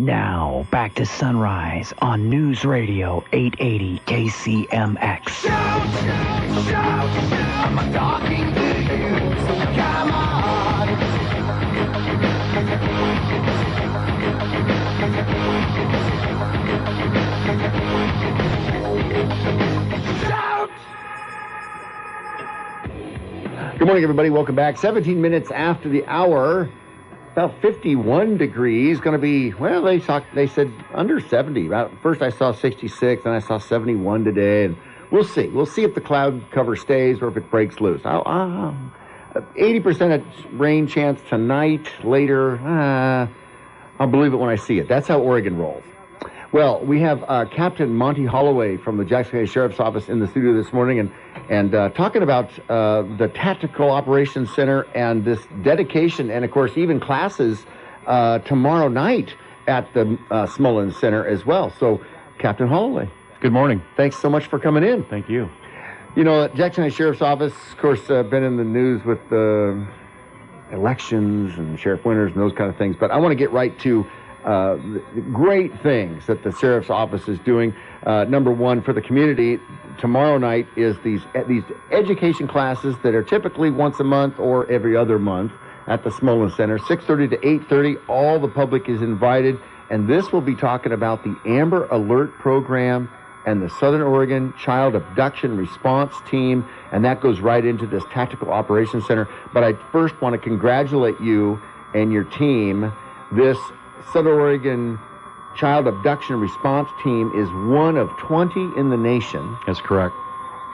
Now, back to Sunrise on News Radio 880 KCMX. Shout, shout, shout, I'm talking to you, so come on. Shout! Good morning, everybody. Welcome back. 17 minutes after the hour. About 51 degrees. Going to be, well, they said under 70. First I saw 66, then I saw 71 today. And we'll see. We'll see if the cloud cover stays or if it breaks loose. 80% rain chance tonight. Later, I'll believe it when I see it. That's how Oregon rolls. Well, we have Captain Monty Holloway from the Jackson County Sheriff's Office in the studio this morning, and talking about the Tactical Operations Center and this dedication, and of course even classes tomorrow night at the Smullins Center as well. So, Captain Holloway. Good morning. Thanks so much for coming in. Thank you. You know, Jackson County Sheriff's Office, of course, been in the news with the elections and Sheriff Winters and those kind of things, but I want to get right to the great things that the Sheriff's Office is doing. Number one, for the community, tomorrow night is these education classes that are typically once a month or every other month at the Smullins Center, 6:30 to 8:30. All the public is invited, and this will be talking about the Amber Alert Program and the Southern Oregon Child Abduction Response Team, and that goes right into this Tactical Operations Center. But I first want to congratulate you and your team. This Southern Oregon Child Abduction Response Team is one of 20 in the nation. That's correct.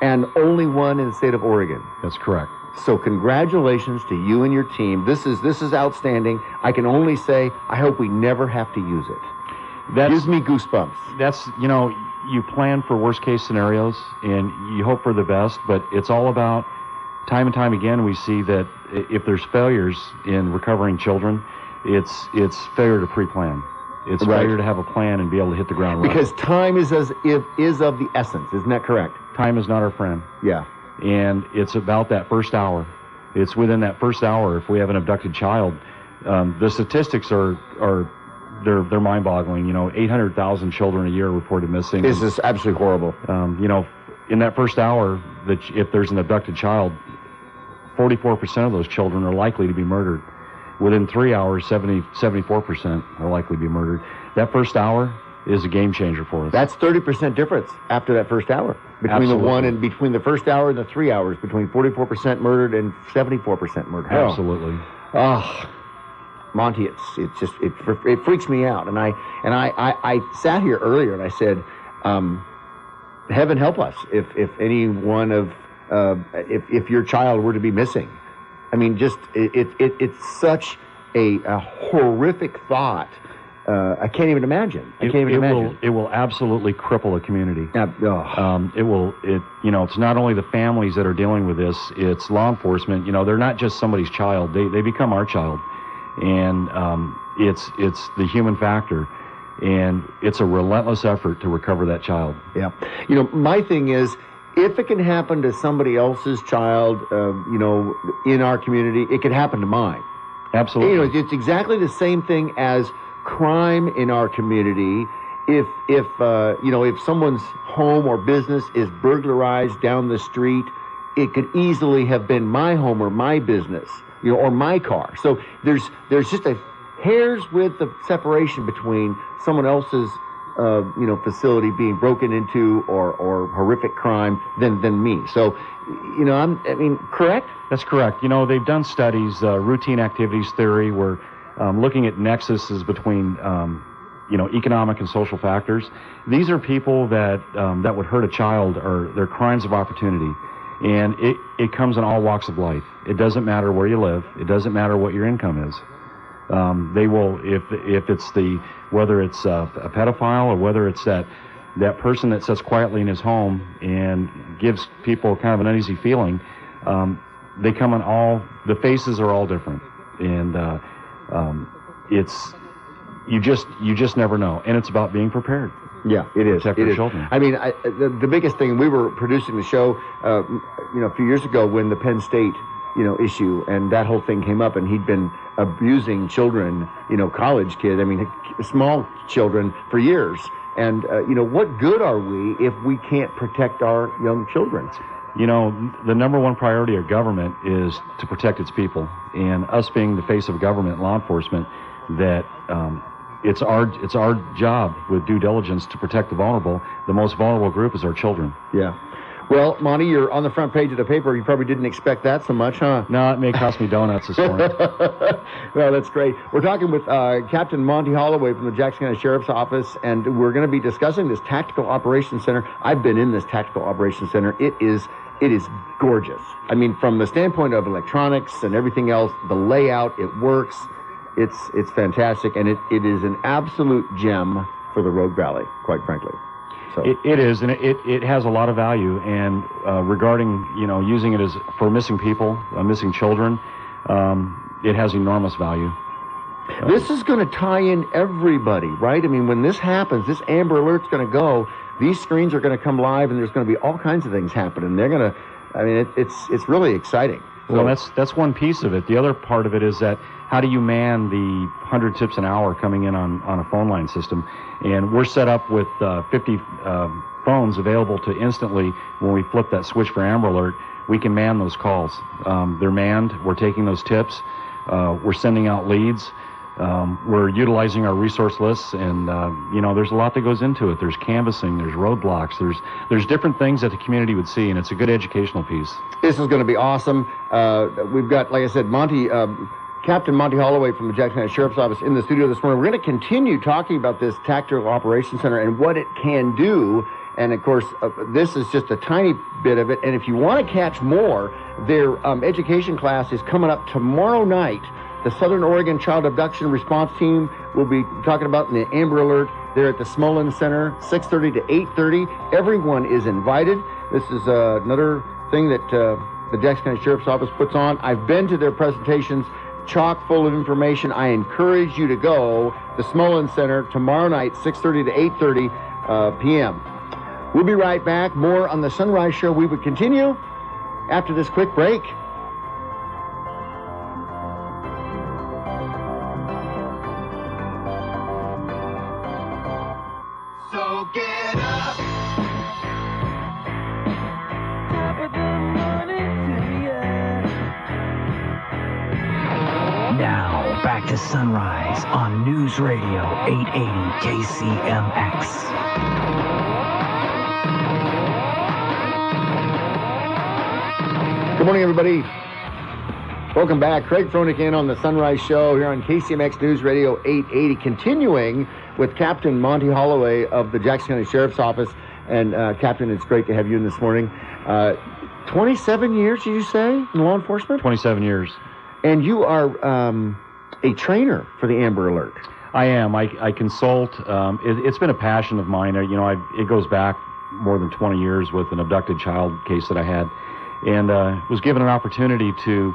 And only one in the state of Oregon. That's correct. So congratulations to you and your team. This is outstanding. I can only say, I hope we never have to use it. That gives me goosebumps. That's, you plan for worst case scenarios and you hope for the best, but it's all about, time and time again, we see that if there's failures in recovering children, it's failure to pre-plan. It's right. Failure to have a plan and be able to hit the ground running. Because time is of the essence, isn't that correct? Time is not our friend. Yeah. And it's about that first hour. It's within that first hour, if we have an abducted child, the statistics are they're mind-boggling. 800,000 children a year reported missing. This is absolutely horrible. In that first hour, if there's an abducted child, 44% of those children are likely to be murdered. Within 3 hours, 74% are likely to be murdered. That first hour is a game changer for us. That's 30% difference after that first hour. Between the first hour and the 3 hours, between 44% murdered and 74% murdered. Absolutely. Oh, Monty, it freaks me out. And I sat here earlier and I said, heaven help us if any one of if your child were to be missing. I mean, it's such a horrific thought. I can't even imagine. It will absolutely cripple a community. It's not only the families that are dealing with this, it's law enforcement. They're not just somebody's child. They become our child. And it's the human factor. And it's a relentless effort to recover that child. Yeah. My thing is, if it can happen to somebody else's child, in our community, it could happen to mine. Absolutely. It's exactly the same thing as crime in our community. If someone's home or business is burglarized down the street, it could easily have been my home or my business, or my car. So there's just a hair's width of separation between someone else's facility being broken into or horrific crime than me. So, correct? That's correct. They've done studies, routine activities theory, where looking at nexuses between, economic and social factors. These are people that would hurt a child, or they're crimes of opportunity. And it comes in all walks of life. It doesn't matter where you live. It doesn't matter what your income is. They will, if it's whether it's a pedophile or whether it's that person that sits quietly in his home and gives people kind of an uneasy feeling, they come in the faces are all different. And you just never know. And it's about being prepared. Yeah, it is. Protect your children. I mean, the biggest thing, we were producing the show, a few years ago when the Penn State, issue, and that whole thing came up, and he'd been abusing children, college kids, small children for years. And, what good are we if we can't protect our young children? The number one priority of government is to protect its people, and us being the face of government, law enforcement, that it's our job with due diligence to protect the vulnerable. The most vulnerable group is our children. Yeah. Well, Monty, you're on the front page of the paper. You probably didn't expect that so much, huh? No, it may cost me donuts this morning. Well, that's great. We're talking with Captain Monty Holloway from the Jackson County Sheriff's Office, and we're going to be discussing this Tactical Operations Center. I've been in this Tactical Operations Center. It is gorgeous. From the standpoint of electronics and everything else, the layout, it works. It's fantastic, and it is an absolute gem for the Rogue Valley, quite frankly. So it is, and it has a lot of value. And regarding using it as for missing people, missing children, it has enormous value. This is going to tie in everybody, right? When this happens, this Amber Alert's going to go. These screens are going to come live, and there's going to be all kinds of things happening. They're going to. It's really exciting. Well, that's one piece of it. The other part of it is that how do you man the 100 tips an hour coming in on a phone line system? And we're set up with 50 phones available to instantly, when we flip that switch for Amber Alert, we can man those calls. They're manned. We're taking those tips. We're sending out leads. We're utilizing our resource lists, and there's a lot that goes into it. There's canvassing, there's roadblocks, there's different things that the community would see, and it's a good educational piece. This is going to be awesome. We've got, like I said, Captain Monty Holloway from the Jackson County Sheriff's Office in the studio this morning. We're going to continue talking about this Tactical Operations Center and what it can do. And, of course, this is just a tiny bit of it. And if you want to catch more, their education class is coming up tomorrow night. The Southern Oregon Child Abduction Response Team will be talking about in the Amber Alert. They're at the Smolin Center, 6:30 to 8:30. Everyone is invited. This is another thing that the Jackson County Sheriff's Office puts on. I've been to their presentations, chock full of information. I encourage you to go. The Smolin Center tomorrow night, 6:30 to 8:30 p.m. We'll be right back. More on the Sunrise Show. We would continue after this quick break. So get up. Top of the morning to ya. Now, back to Sunrise on News Radio 880 KCMX. Good morning, everybody. Welcome back. Craig Froelich in on the Sunrise Show here on KCMX News Radio 880, continuing with Captain Monty Holloway of the Jackson County Sheriff's Office. And, Captain, it's great to have you in this morning. 27 years, did you say, in law enforcement? 27 years. And you are a trainer for the Amber Alert. I am. I consult. It's been a passion of mine. It goes back more than 20 years with an abducted child case that I had, and was given an opportunity to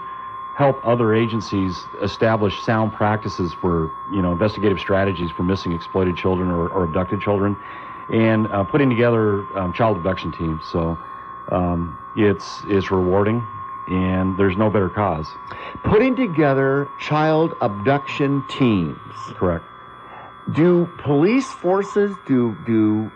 help other agencies establish sound practices for investigative strategies for missing, exploited children or abducted children, and putting together child abduction teams. So it's rewarding, and there's no better cause. Putting together child abduction teams. Correct. Do police forces, do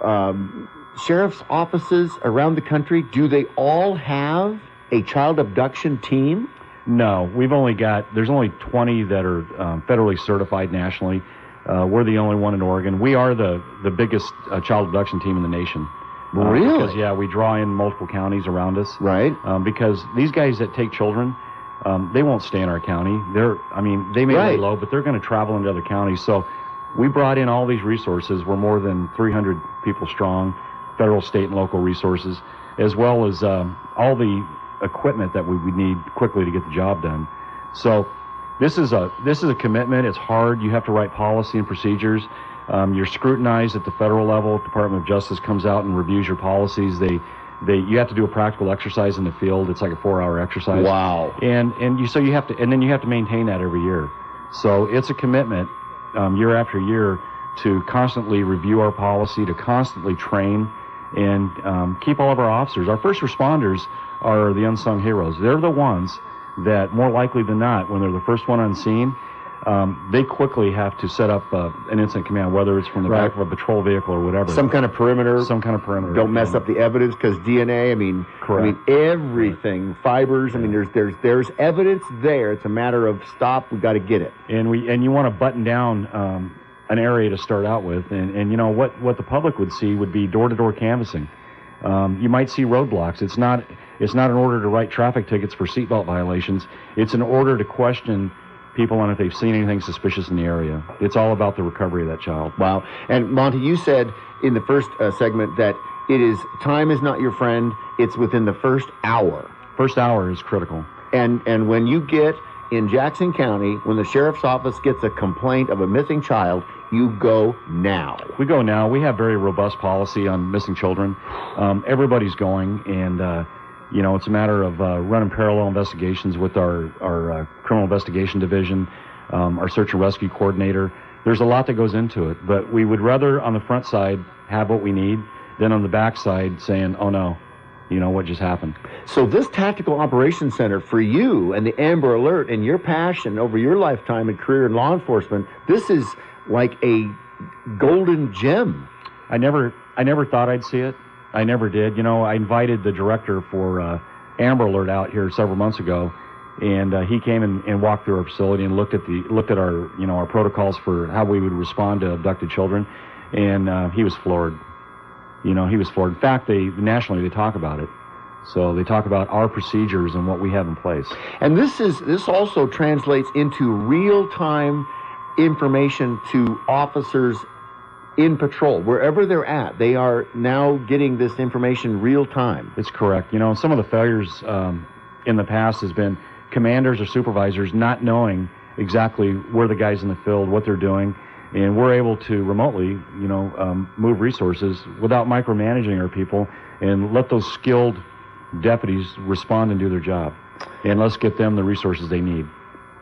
sheriff's offices around the country, do they all have a child abduction team? No, there's only 20 that are federally certified nationally. We're the only one in Oregon. We are the biggest child abduction team in the nation. Really? Because, we draw in multiple counties around us. Right. Because these guys that take children, they won't stay in our county. They may lay low, but they're going to travel into other counties. So we brought in all these resources. We're more than 300 people strong, federal, state, and local resources, as well as all the equipment that we would need quickly to get the job done. So this is a commitment. It's hard. You have to write policy and procedures. You're scrutinized at the federal level. Department of Justice comes out and reviews your policies. You have to do a practical exercise in the field. It's like a 4-hour exercise. Wow. And you have to maintain that every year. So it's a commitment year after year to constantly review our policy, to constantly train, and keep all of our officers. Our first responders are the unsung heroes. They're the ones that more likely than not, when they're the first one on scene, they quickly have to set up an incident command, whether it's from the back of a patrol vehicle or whatever. Some kind of perimeter. Some kind of perimeter. Don't mess up the evidence, because DNA. Correct. Everything, fibers. There's evidence there. It's a matter of stop. We got to get it. And you want to button down an area to start out with, and you know what the public would see would be door-to-door canvassing. You might see roadblocks. It's not an order to write traffic tickets for seatbelt violations. It's an order to question people on if they've seen anything suspicious in the area. It's all about the recovery of that child. Wow. And Monty, you said in the first segment that time is not your friend. It's within the first hour. First hour is critical. And when you get in Jackson County, when the sheriff's office gets a complaint of a missing child, you go now. We go now. We have very robust policy on missing children. Everybody's going, and you know, it's a matter of running parallel investigations with our criminal investigation division, our search and rescue coordinator. There's a lot that goes into it, but we would rather on the front side have what we need than on the back side saying, oh no, you know, what just happened. So this Tactical Operations Center, for you and the Amber Alert and your passion over your lifetime and career in law enforcement, this is like a golden gem. I never thought I'd see it. I never did. You know, I invited the director for Amber Alert out here several months ago, and he came and walked through our facility and looked at our our protocols for how we would respond to abducted children, and he was floored. You know, he was floored. In fact, nationally they talk about it. So they talk about our procedures and what we have in place. And this also translates into real-time information to officers in patrol, wherever they're at. They are now getting this information real time. It's correct. You know, some of the failures in the past has been commanders or supervisors not knowing exactly where the guys in the field, what they're doing, and we're able to remotely, move resources without micromanaging our people and let those skilled deputies respond and do their job. And let's get them the resources they need.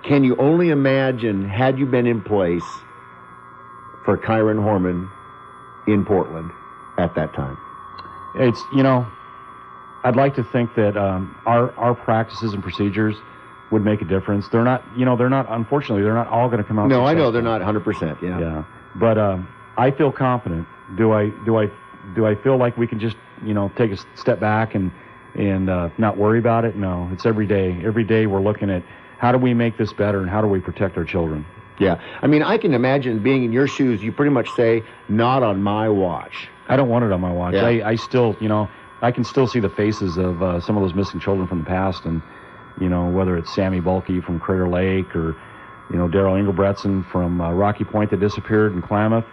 Can you only imagine, had you been in place for Kyron Horman in Portland at that time? It's, I'd like to think that our practices and procedures would make a difference. They're not, unfortunately, they're not all going to come out. No, I know they're not 100%. Yeah. Yeah. But I feel confident. Do I feel like we can just, take a step back and not worry about it? No, it's every day. Every day we're looking at how do we make this better and how do we protect our children? Yeah. I mean, I can imagine being in your shoes, you pretty much say, not on my watch. I don't want it on my watch. Yeah. I still, I can still see the faces of some of those missing children from the past, and, whether it's Sammy Bulkey from Crater Lake or, Daryl Engelbretson from Rocky Point that disappeared in Klamath.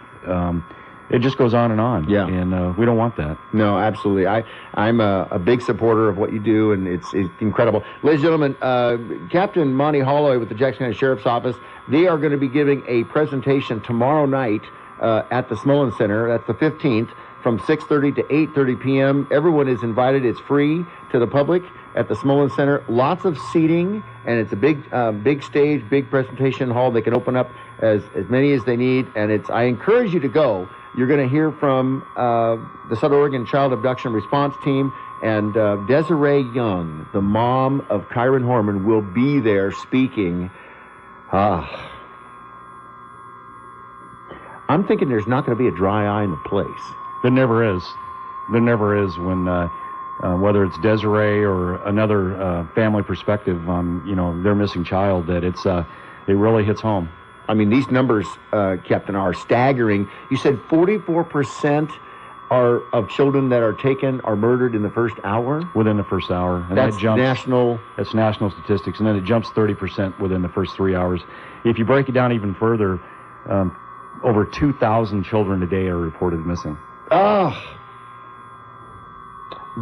It just goes on and on. Yeah. And we don't want that. No, absolutely. I'm a big supporter of what you do, and it's incredible. Ladies and gentlemen, Captain Monty Holloway with the Jackson County Sheriff's Office, they are going to be giving a presentation tomorrow night at the Smolin Center. That's the 15th, from 6:30 to 8:30 p.m. Everyone is invited. It's free to the public at the Smolin Center. Lots of seating, and it's a big stage, big presentation hall. They can open up as many as they need, and I encourage you to go. You're going to hear from the Southern Oregon Child Abduction Response Team, and Desiree Young, the mom of Kyron Horman, will be there speaking. I'm thinking there's not going to be a dry eye in the place. There never is. There never is when, whether it's Desiree or another family perspective on, their missing child, that it really hits home. I mean, these numbers, Captain, are staggering. You said 44% of children that are taken are murdered in the first hour? Within the first hour. And that's national. That's national statistics. And then it jumps 30% within the first 3 hours. If you break it down even further, over 2,000 children a day are reported missing.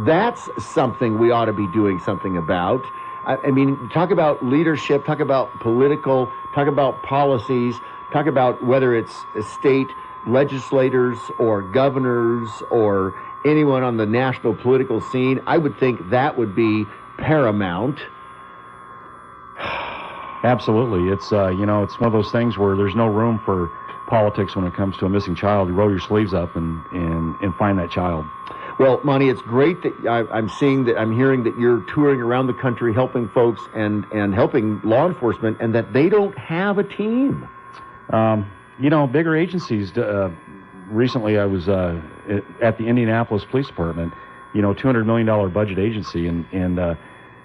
That's something we ought to be doing something about. I mean, talk about leadership, talk about political, talk about policies, talk about whether it's state legislators or governors or anyone on the national political scene. I would think that would be paramount. Absolutely. It's, it's one of those things where there's no room for politics when it comes to a missing child. You roll your sleeves up and find that child. Well, Monty, it's great that I'm hearing that you're touring around the country helping folks and helping law enforcement, and that they don't have a team. Bigger agencies. Recently, I was at the Indianapolis Police Department, $200 million budget agency, and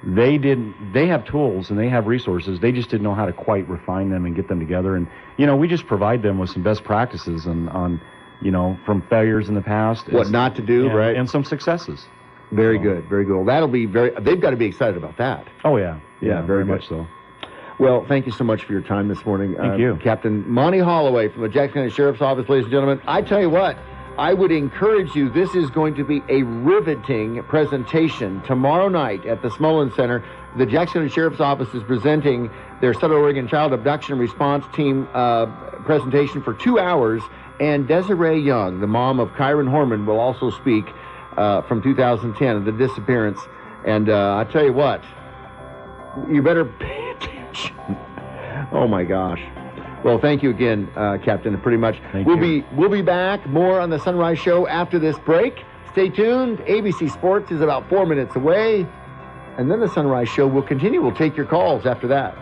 they have tools and they have resources. They just didn't know how to quite refine them and get them together. And we just provide them with some best practices on from failures in the past. What not to do, right? And some successes. Very good, very good. Well, that'll be they've got to be excited about that. Oh, yeah. Yeah, very much so. Well, thank you so much for your time this morning. Thank you. Captain Monty Holloway from the Jackson County Sheriff's Office, ladies and gentlemen. I tell you what, I would encourage you, this is going to be a riveting presentation tomorrow night at the Smolin Center. The Jackson County Sheriff's Office is presenting their Southern Oregon Child Abduction Response Team presentation for 2 hours, and Desiree Young, the mom of Kyron Horman, will also speak from 2010, the disappearance. And I tell you what, you better pay attention. Oh my gosh. Well, thank you again, Captain. Pretty much. We'll be back more on the Sunrise Show after this break. Stay tuned. ABC Sports is about 4 minutes away, and then the Sunrise Show will continue. We'll take your calls after that.